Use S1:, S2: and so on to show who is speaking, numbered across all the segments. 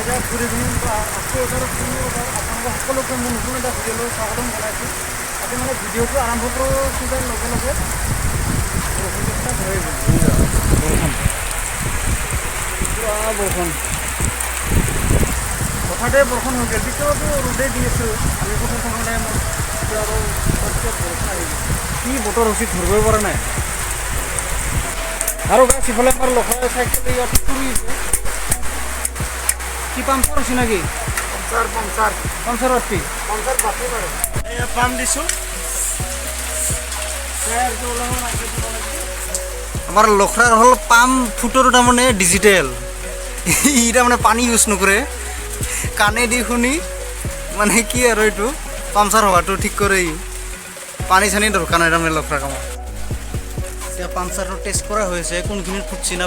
S1: এতিয়া ঘূৰি পিনি আকৌ এবাৰ আপোনালোকৰ সকলোকে মোৰ নতুন এটা ভিডিঅ'লৈ স্বাগতম জনাইছোঁ। আজি মানে ভিডিঅ'টো আৰম্ভ কৰাৰ লগে লগে বৰষুণটো ষ্টাৰ্ট হৈ গ'ল। পুৰা বৰষুণ হঠাতে বৰষুণ হৈ গ'ল। তেতিয়াতো ৰ'দেই দি আছোঁ আমি কথা থকা টাইমত, এতিয়া আৰু বৰষুণ আহি গ'ল। কি বতৰ হৈছে ধৰিবই পৰা নাই। আৰু সিফালে আমাৰ লখৰা চাইকেল ইয়াত ফুৰি আছে। কি পাম্পাৰ হৈছে নাকি? পাম্পাৰ বাতি বাৰু পাম্প দিছোঁ।
S2: আমাৰ লখৰাৰ হ'ল পাম্প ফুটৰ তাৰমানে ডিজিটেল। ই তাৰমানে পানী ইউজ নকৰে, কাণে দি শুনি মানে কি আৰু এইটো পামচাৰ হোৱাটো ঠিক কৰে। ই পানী চানী দৰকাৰ নাই তাৰমানে লখৰা কামত। এতিয়া পামচাৰটো টেষ্ট কৰা হৈছে, কোনখিনিত ফুটছি না।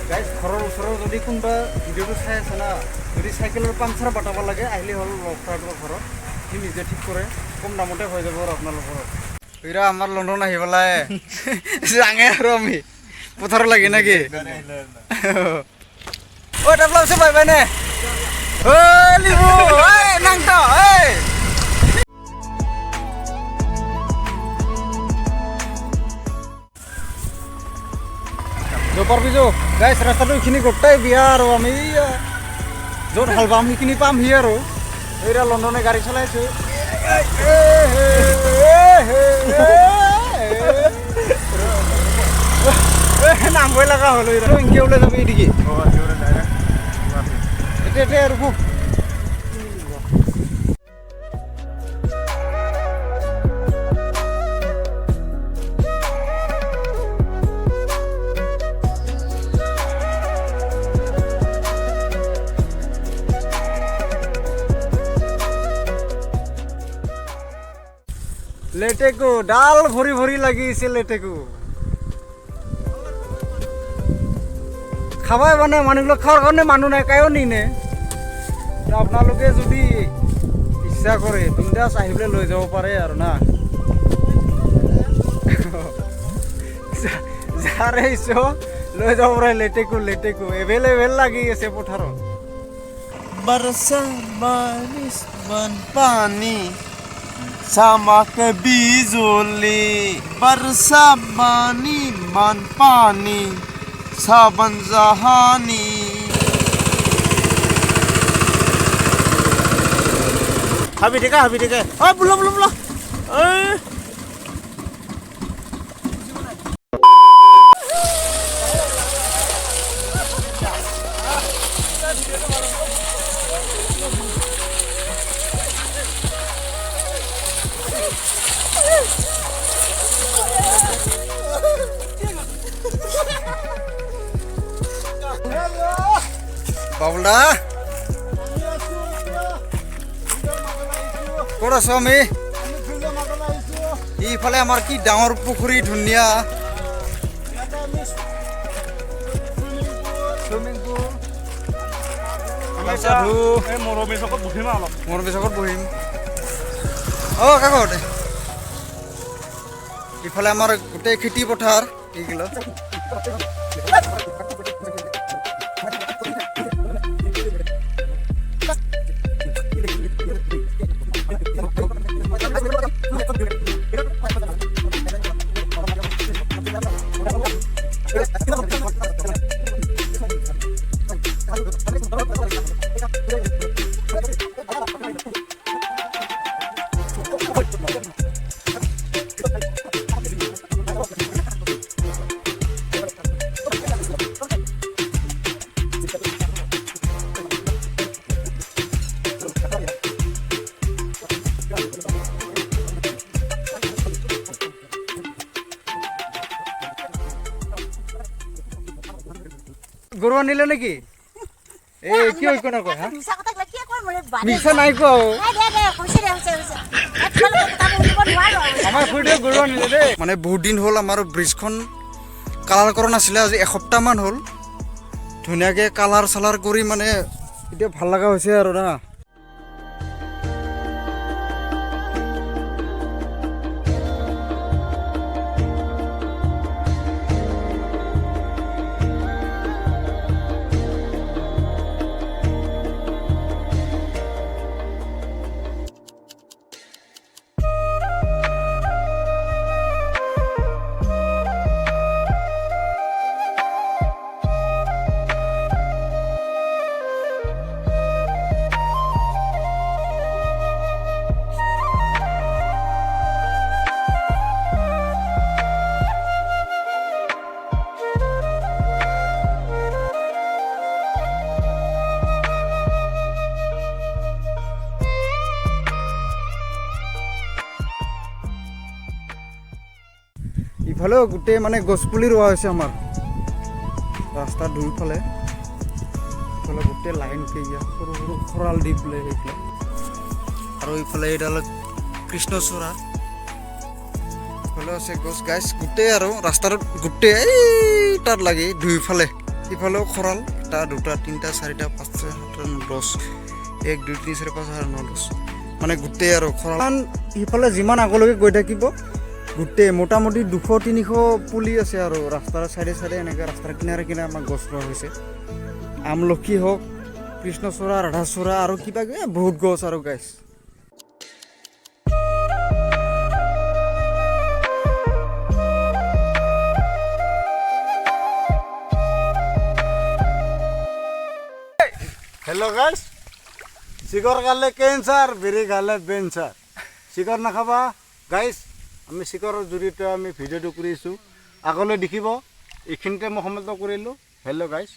S1: গাইজ ঘৰৰ ওচৰৰ যদি কোনোবা ভিডিঅ'টো চাই আছে না, যদি চাইকেলৰ পামচাৰ বাটাব লাগে আহিলে হ'ল লখৰাটোৰ ঘৰত, সি নিজে ঠিক কৰে, কম দামতে হৈ যাব আৰু আপোনালোকৰ ঘৰত।
S2: এইৰা আমাৰ লণ্ডন আহি পেলাই যাঙে আৰু আমি পথাৰ লাগে নেকি? ঐ তাৰ পিছত বাই বাই নে ঐ লিবু ঐ নাংট ঐ
S1: জপাৰ পিছো গাইজ ৰাস্তাটো এইখিনি গোটেই বিয়া আৰু আমি য'ত হাল বাম সেইখিনি পামহি আৰু। এইয়া লণ্ডনে গাড়ী চলাইছোঁ। নামবই লগা হ'ল এনেকৈ ওলাই যাবি এদিকে এতিয়া আৰু খুব লেটেকু ডাল ভৰি ভৰি লাগিছে। লেটেকু খাবাই মানে মানুহবিলাক খোৱাৰ কাৰণে মানুহ নাই, কায়ো নিনে। আপোনালোকে যদি ইচ্ছা কৰে বিন্দাছ আহি পেলাই লৈ যাব পাৰে আৰু না। যাৰে ইচ্ছা লৈ যাব পাৰে। লেটেকু এভেইলেবল লাগি আছে পথাৰত।
S3: बरसा बारिश बन पानी चमक बिजुली बरसा पानी बन पानी साबन जहानी।
S1: হাবি থাকে অ বুলো
S2: বাবুলদা ক'ত আছো আমি? ইফালে আমাৰ কি ডাঙৰ পুখুৰী, ধুনীয়া চুইমিং পুল।
S1: মৰমী চকত বহিম অলপ।
S2: মৰমী চকত বহিম। অঁ কাকত ইফালে আমাৰ গোটেই খেতি পথাৰ এইগিলা। গৰু আনিলে নেকি? এই কি হৈ কোনে কয়? মিছা নাই কোৱা আমাৰ খুৰীদেউ গৰু আনিলে দেই। মানে বহুত দিন হ'ল আমাৰ ব্ৰিজখন কালাৰ কৰা নাছিলে, আজি এসপ্তাহমান হ'ল ধুনীয়াকৈ কালাৰ চালাৰ কৰি মানে এতিয়া ভাল লগা হৈছে আৰু না।
S1: ইফালেও গোটেই মানে গছপুলি ৰোৱা হৈছে আমাৰ ৰাস্তাৰ দুয়োফালে ইফালে গোটেই লাইনকে ইয়াত সৰু সৰু খৰাল দি পেলাই সেইফালে
S2: আৰু ইফালে এইডাল কৃষ্ণচূড়া
S1: ইফালেও আছে গছ গাছ গোটেই আৰু ৰাস্তাত গোটেই এই তাত লাগি দুয়োফালে ইফালেও খৰাল 1 2 3 4 5 6 7 8 9 10 1 2 3 4 5 6 9 10 মানে গোটেই আৰু খৰাল ইফালে যিমান আগলৈকে গৈ থাকিব গোটেই মোটামুটি 200-300 পুলি আছে আৰু ৰাস্তাৰ চাইডে চাইডে এনেকৈ ৰাস্তাৰ কিনাৰে কিনাৰে আমাৰ গছ ৰোৱা হৈছে আমলখি হওক কৃষ্ণচূড়া ৰাধাচূড়া আৰু কিবা কিবি বহুত গছ আৰু গাছ
S3: হেল্ল' গাইজ চিকৰ খালে কেঞ্চাৰ বিৰি খালে বেঞ্চাৰ চিকৰ নাখাবা গাইজ আমি চিকৰৰ জৰিয়তে আমি ভিডিঅ'টো কৰিছোঁ আগলৈ দেখিব এইখিনিতে মই সমাপ্ত কৰিলোঁ হেল্ল' গাইজ